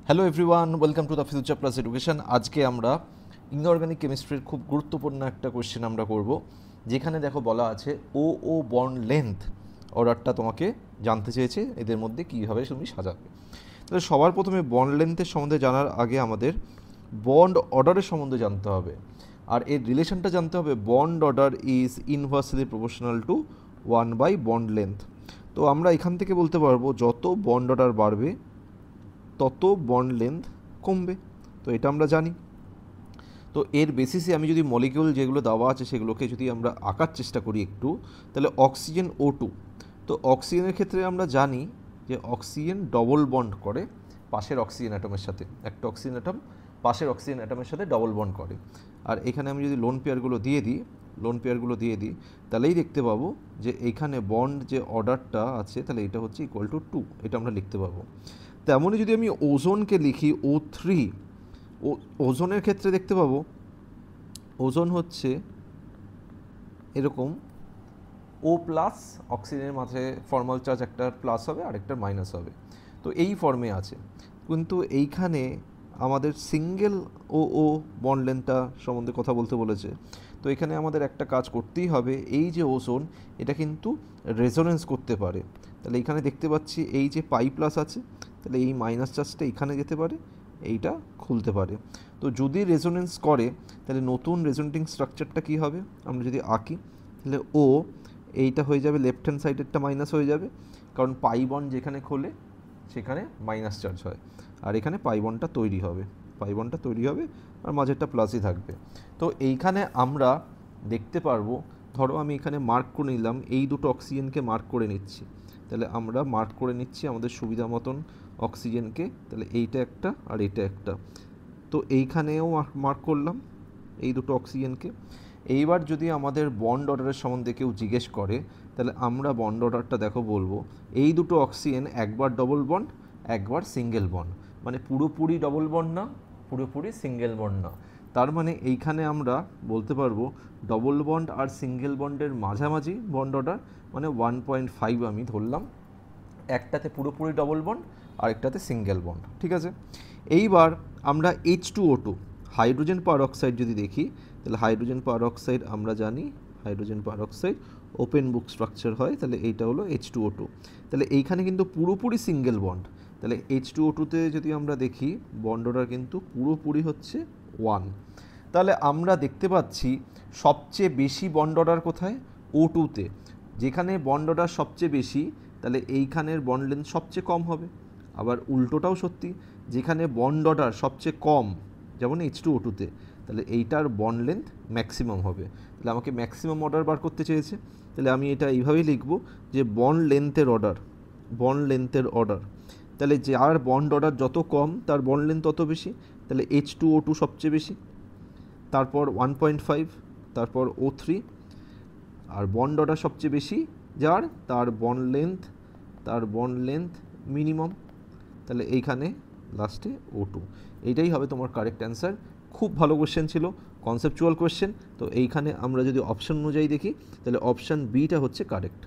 Hello everyone, welcome to the future plus education. আজকে আমরা inorganic কেমিস্ট্রির খুব গুরুত্বপূর্ণ একটা কোশ্চেন আমরা করব, যেখানে দেখো বলা আছে ও ও বন্ড লেন্থ অর্ডারটা তোমাকে জানতে চেয়েছে, এদের মধ্যে কীভাবে তুমি সাজাবে। তাহলে সবার প্রথমে বন্ড লেন্থের সম্বন্ধে জানার আগে আমাদের বন্ড অর্ডারের সম্বন্ধে জানতে হবে, আর এর রিলেশনটা জানতে হবে। Bond order is inversely proportional to 1/, bond length. তো আমরা এখান থেকে বলতে পারবো যত বন্ড অর্ডার বাড়বে তত বন্ড লেন্থ কমবে। তো এটা আমরা জানি। তো এর বেসিসে আমি যদি মলিকিউল যেগুলো দেওয়া আছে সেগুলোকে যদি আমরা আঁকার চেষ্টা করি একটু, তাহলে অক্সিজেন O2। তো অক্সিজেনের ক্ষেত্রে আমরা জানি যে অক্সিজেন ডবল বন্ড করে পাশের অক্সিজেন অ্যাটমের সাথে, একটা অক্সিজেন অ্যাটম পাশের অক্সিজেন অ্যাটমের সাথে ডবল বন্ড করে। আর এখানে আমি যদি লোন পেয়ারগুলো দিয়ে দিই তাহলেই দেখতে পাবো যে এইখানে বন্ড যে অর্ডারটা আছে তাহলে এটা হচ্ছে ইকুয়াল টু 2, এটা আমরা লিখতে পাবো। তেমনই যদি আমি ওজোনকে লিখি O3, ওজোনের ক্ষেত্রে দেখতে পাবো ওজোন হচ্ছে এরকম O+, অক্সিজেনের মাঝে ফর্মাল চার্জ একটা প্লাস হবে আর একটা মাইনাস হবে, তো এই ফর্মে আছে। কিন্তু এইখানে আমাদের সিঙ্গেল ও বন্ড লেন্থটা সম্বন্ধে কথা বলতে বলেছে। তো এখানে আমাদের একটা কাজ করতেই হবে, এই যে ওজোন এটা কিন্তু রেজোনেন্স করতে পারে। তাহলে এইখানে দেখতে পাচ্ছি এই যে পাই প্লাস আছে, তাহলে এই মাইনাস চার্জটা এখানে যেতে পারে, এইটা খুলতে পারে। তো যদি রেজোনেন্স করে তাহলে নতুন রেজোনেটিং স্ট্রাকচারটা কী হবে, আমরা যদি আঁকি তাহলে ও এইটা হয়ে যাবে লেফট হ্যান্ড সাইডেরটা মাইনাস হয়ে যাবে, কারণ পাই বন্ড যেখানে খোলে সেখানে মাইনাস চার্জ হয়, আর এখানে পাই বন্ডটা তৈরি হবে আর মাঝেরটা প্লাসই থাকবে। তো এইখানে আমরা দেখতে পারবো, ধরো আমি এখানে মার্ক করে নিলাম, এই দুটো অক্সিজেনকে মার্ক করে নিচ্ছি। তাহলে আমরা মার্ক করে নিচ্ছি আমাদের সুবিধা মতন অক্সিজেনকে, তাহলে এইটা একটা আর এইটা একটা। তো এইখানেও মার্ক করলাম এই দুটো অক্সিজেনকে। এইবার যদি আমাদের বন্ড অর্ডারের সম্বন্ধে কেউ জিজ্ঞেস করে তাহলে আমরা বন্ড অর্ডারটা দেখো বলবো এই দুটো অক্সিজেন একবার ডবল বন্ড একবার সিঙ্গেল বন্ড, মানে পুরোপুরি ডবল বন্ড না, পুরোপুরি সিঙ্গেল বন্ড না। তার মানে এইখানে আমরা বলতে পারবো ডবল বন্ড আর সিঙ্গেল বন্ডের মাঝামাঝি বন্ড অর্ডার, মানে 1.5 আমি ধরলাম, একটাতে পুরোপুরি ডবল বন্ড আর একটাতে সিঙ্গেল বন্ড, ঠিক আছে। এইবার আমরা H2O2 হাইড্রোজেন পারঅক্সাইড যদি দেখি, তাহলে হাইড্রোজেন পারঅক্সাইড আমরা জানি hydrogen peroxide open book structure হয়, তাহলে এইটা হলো H2O2। তাহলে এইখানে কিন্তু পুরোপুরি সিঙ্গেল বন্ড, তাহলে H2O2তে যদি আমরা দেখি বন্ড অর্ডার কিন্তু পুরোপুরি হচ্ছে 1। তাহলে আমরা দেখতে পাচ্ছি সবচেয়ে বেশি বন্ড অর্ডার কোথায়, O2তে। যেখানে বন্ড অর্ডার সবচেয়ে বেশি তাহলে এইখানের বন্ড লেন্থ সবচেয়ে কম হবে। আবার উল্টোটাও সত্যি, যেখানে বন্ড অর্ডার সবচেয়ে কম যেমন H2O2তে, তাহলে এইটার বন্ড লেন্থ ম্যাক্সিমাম হবে। তাহলে আমাকে ম্যাক্সিমাম অর্ডার বার করতে চেয়েছে, তাহলে আমি এটা এইভাবেই লিখব যে বন্ড লেন্থের অর্ডার। তাহলে যার বন্ড অর্ডার যত কম তার বন্ড লেন্থ তত বেশি, তাহলে H2O2 সবচেয়ে বেশি, তারপর 1.5, তারপর O3, আর বন্ড অর্ডার সবচেয়ে বেশি যার তার বন্ড লেন্থ মিনিমাম, তাহলে এইখানে লাস্টে O2। এইটাই হবে তোমার কারেক্ট অ্যান্সার। খুব ভালো কোশ্চেন ছিল, কনসেপচুয়াল কোশ্চেন। তো এইখানে আমরা যদি অপশন অনুযায়ী দেখি তাহলে অপশান বিটা হচ্ছে কারেক্ট।